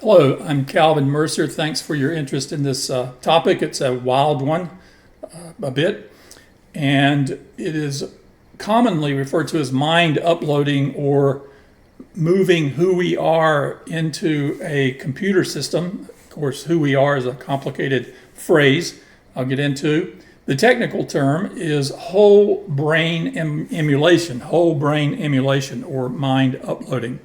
Hello, I'm Calvin Mercer. Thanks for your interest in this topic. It's a wild one, a bit, and it is commonly referred to as mind uploading or moving who we are into a computer system. Of course, who we are is a complicated phrase I'll get into. The technical term is whole brain emulation, or mind uploading.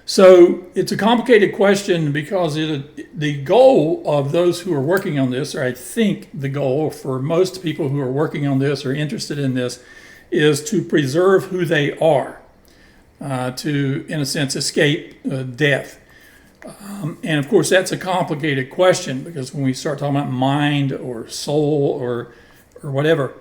So it's a complicated question because the goal of those who are working on this, or I think the goal for most people who are working on this or interested in this, is to preserve who they are, to, in a sense, escape death. And of course, that's a complicated question because when we start talking about mind or soul or whatever,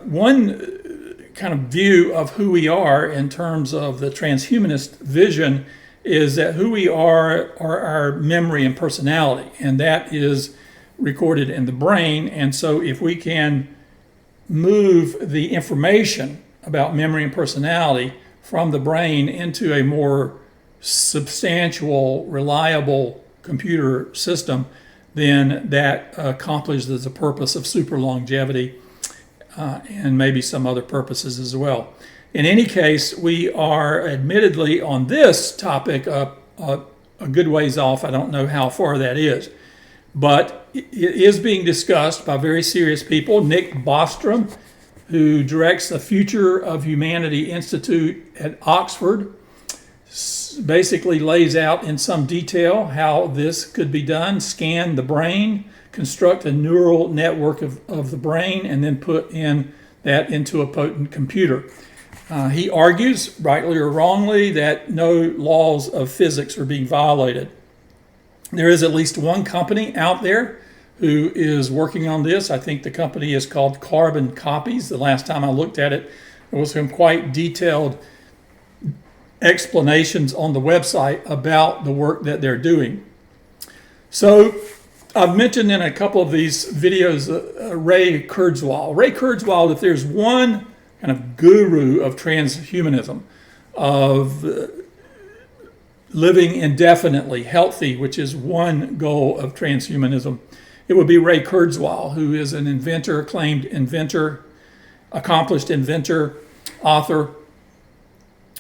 one kind of view of who we are in terms of the transhumanist vision is that who we are our memory and personality, and that is recorded in the brain. And so if we can move the information about memory and personality from the brain into a more substantial, reliable computer system, then that accomplishes the purpose of super longevity and maybe some other purposes as well. In any case, we are admittedly on this topic a good ways off. I don't know how far that is, but it is being discussed by very serious people. Nick Bostrom, who directs the Future of Humanity Institute at Oxford, basically lays out in some detail how this could be done: scan the brain, construct a neural network of the brain, and then put in that into a potent computer. He argues, rightly or wrongly, that no laws of physics are being violated. There is at least one company out there who is working on this. I think the company is called Carbon Copies. The last time I looked at it, there was some quite detailed explanations on the website about the work that they're doing. So I've mentioned in a couple of these videos Ray Kurzweil. Ray Kurzweil, if there's one kind of guru of transhumanism, of living indefinitely, healthy, which is one goal of transhumanism, it would be Ray Kurzweil, who is an inventor, acclaimed inventor, accomplished inventor, author,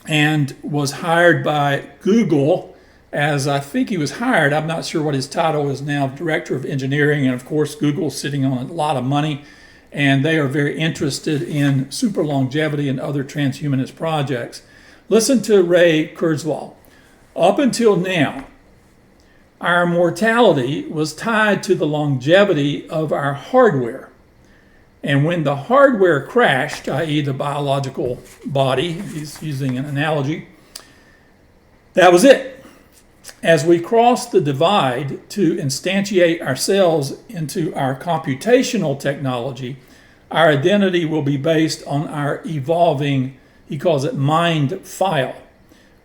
and was hired by Google as, I think he was hired, I'm not sure what his title is now, Director of Engineering. And of course, Google's sitting on a lot of money, and they are very interested in super longevity and other transhumanist projects. Listen to Ray Kurzweil. Up until now, our mortality was tied to the longevity of our hardware. And when the hardware crashed, i.e. the biological body, he's using an analogy, that was it. As we cross the divide to instantiate ourselves into our computational technology, our identity will be based on our evolving, he calls it mind file.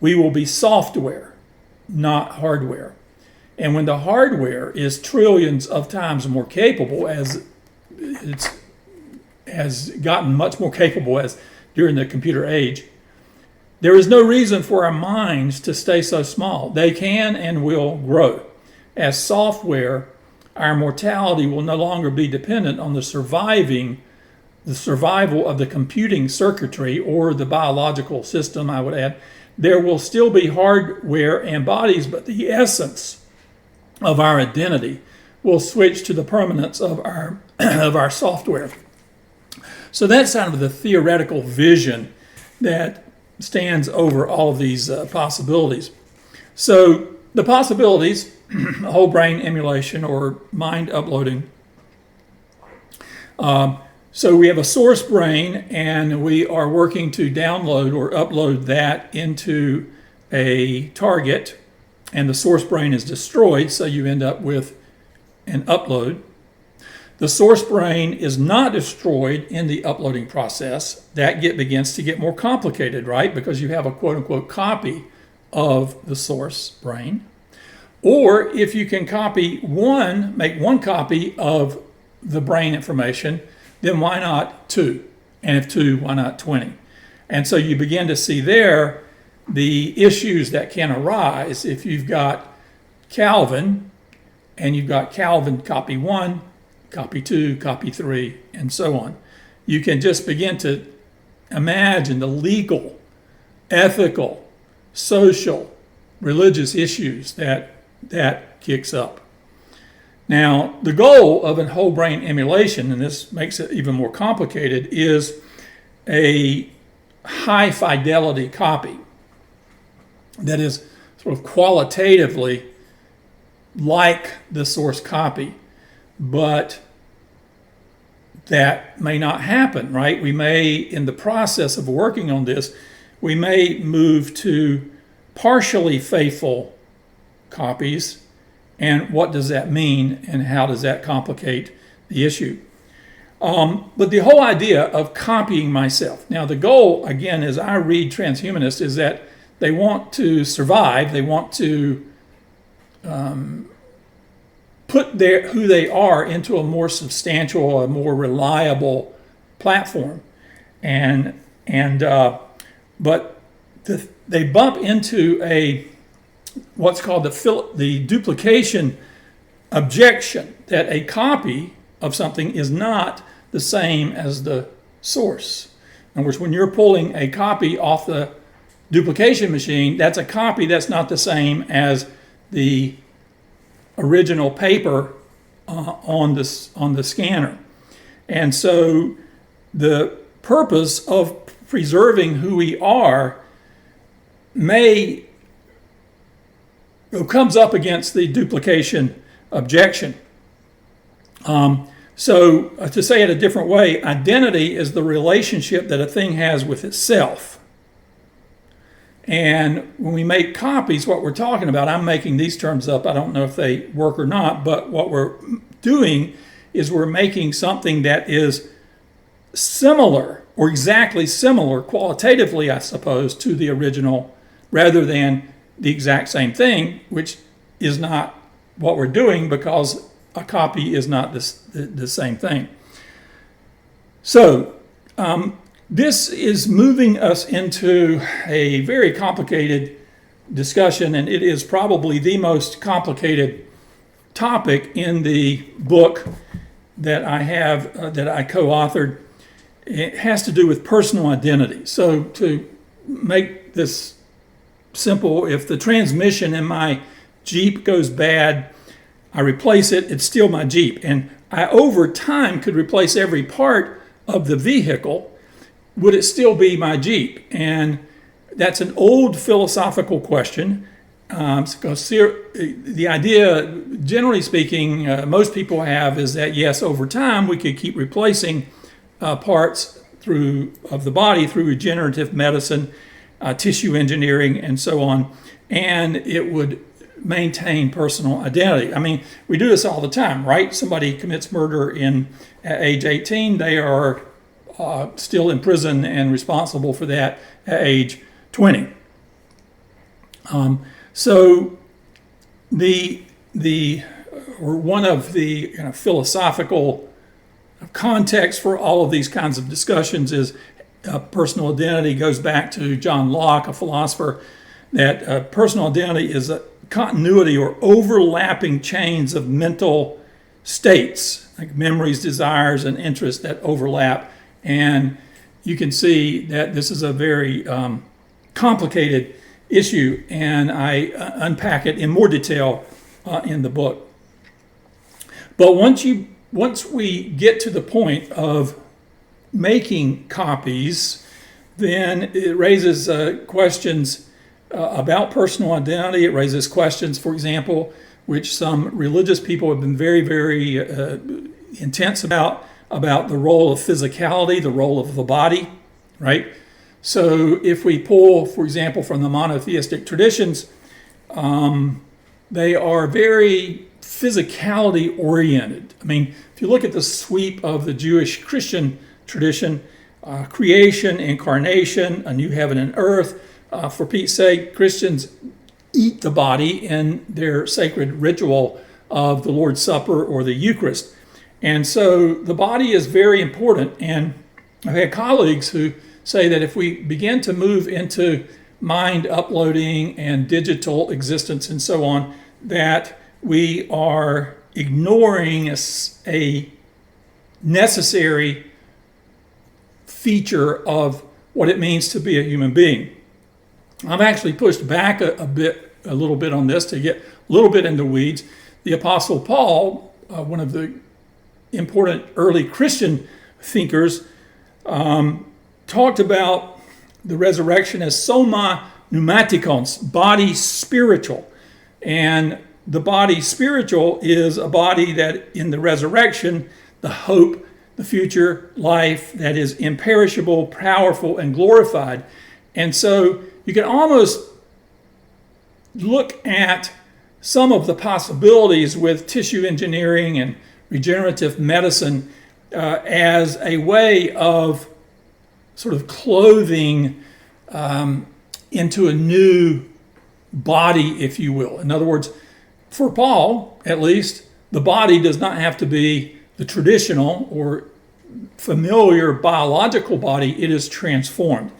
We will be software, not hardware. And when the hardware is trillions of times more capable, as it's has gotten much more capable as during the computer age, there is no reason for our minds to stay so small. They can and will grow. As software, our mortality will no longer be dependent on the survival of the computing circuitry or the biological system, I would add. There will still be hardware and bodies, but the essence of our identity will switch to the permanence of our software. So that's kind of the theoretical vision that stands over all of these possibilities. So the possibilities, whole brain emulation or mind uploading. So we have a source brain, and we are working to download or upload that into a target, and the source brain is destroyed, so you end up with an upload. The source brain is not destroyed in the uploading process. That begins to get more complicated, right? Because you have a quote-unquote copy of the source brain. Or if you can make one copy of the brain information, then why not two? And if two, why not 20? And so you begin to see there the issues that can arise if you've got Calvin and you've got Calvin copy 1, copy 2, copy 3, and so on. You can just begin to imagine the legal, ethical, social, religious issues that kicks up. Now, the goal of a whole brain emulation, and this makes it even more complicated, is a high fidelity copy that is sort of qualitatively like the source copy, but that may not happen, right? We may, in the process of working on this, we may move to partially faithful copies. And what does that mean, and how does that complicate the issue? But the whole idea of copying myself. Now, the goal, again, as I read transhumanists, is that they want to survive. They want to put who they are into a more substantial, a more reliable platform. But they bump into what's called the duplication objection, that a copy of something is not the same as the source. In other words, when you're pulling a copy off the duplication machine, that's a copy that's not the same as the original paper on the scanner. And so the purpose of preserving who we are comes up against the duplication objection. So to say it a different way, identity is the relationship that a thing has with itself. And when we make copies, what we're talking about, I'm making these terms up, I don't know if they work or not, but what we're doing is we're making something that is similar, or exactly similar, qualitatively, I suppose, to the original, rather than the exact same thing, which is not what we're doing, because a copy is not the same thing. So this is moving us into a very complicated discussion, and it is probably the most complicated topic in the book that I have, that I co-authored. It has to do with personal identity. So to make this simple, if the transmission in my Jeep goes bad, I replace it, it's still my Jeep. And I, over time, could replace every part of the vehicle. Would it still be my Jeep? And that's an old philosophical question. Because the idea, generally speaking, most people have, is that yes, over time we could keep replacing parts of the body through regenerative medicine, tissue engineering, and so on, and it would maintain personal identity. I mean, we do this all the time, right? Somebody commits murder at age 18, they are still in prison and responsible for that at age 20. So one of the philosophical context for all of these kinds of discussions is personal identity goes back to John Locke, a philosopher, that personal identity is a continuity or overlapping chains of mental states, like memories, desires, and interests that overlap. And you can see that this is a very complicated issue, and I unpack it in more detail in the book. But once we get to the point of making copies, then it raises questions about personal identity. It raises questions, for example, which some religious people have been very, very intense about the role of physicality, the role of the body, right? So if we pull, for example, from the monotheistic traditions, they are very physicality oriented. I mean, if you look at the sweep of the Jewish Christian tradition, creation, incarnation, a new heaven and earth, for Pete's sake, Christians eat the body in their sacred ritual of the Lord's Supper or the Eucharist. And so the body is very important. And I've had colleagues who say that if we begin to move into mind uploading and digital existence and so on, that we are ignoring a necessary feature of what it means to be a human being. I've actually pushed back a little bit on this to get a little bit into weeds. The Apostle Paul, one of the important early Christian thinkers, talked about the resurrection as soma pneumatikons, body spiritual. And the body spiritual is a body that in the resurrection, the hope, the future life that is imperishable, powerful, and glorified. And so you can almost look at some of the possibilities with tissue engineering and regenerative medicine as a way of sort of clothing into a new body, if you will. In other words, for Paul, at least, the body does not have to be the traditional or familiar biological body. It is transformed.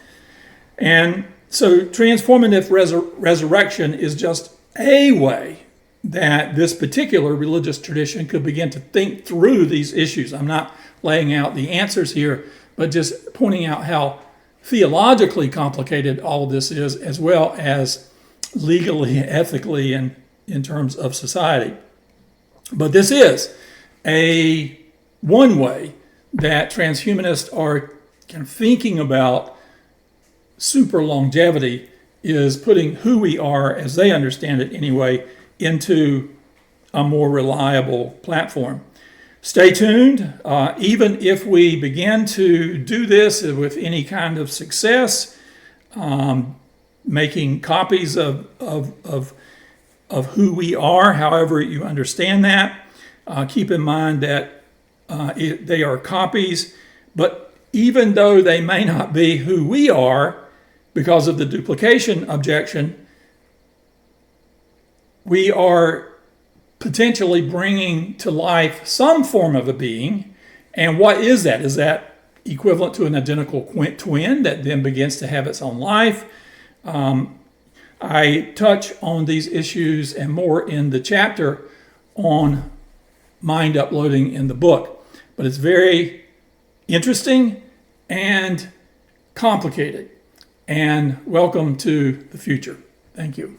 And so transformative resurrection is just a way that this particular religious tradition could begin to think through these issues. I'm not laying out the answers here, but just pointing out how theologically complicated all of this is, as well as legally, ethically, and in terms of society. But this is one way that transhumanists are kind of thinking about super longevity, is putting who we are, as they understand it anyway, into a more reliable platform. Stay tuned. Even if we begin to do this with any kind of success, making copies of who we are, however you understand that, keep in mind that they are copies, but even though they may not be who we are because of the duplication objection, we are potentially bringing to life some form of a being. And what is that? Is that equivalent to an identical twin that then begins to have its own life? I touch on these issues and more in the chapter on mind uploading in the book. But it's very interesting and complicated. And welcome to the future. Thank you.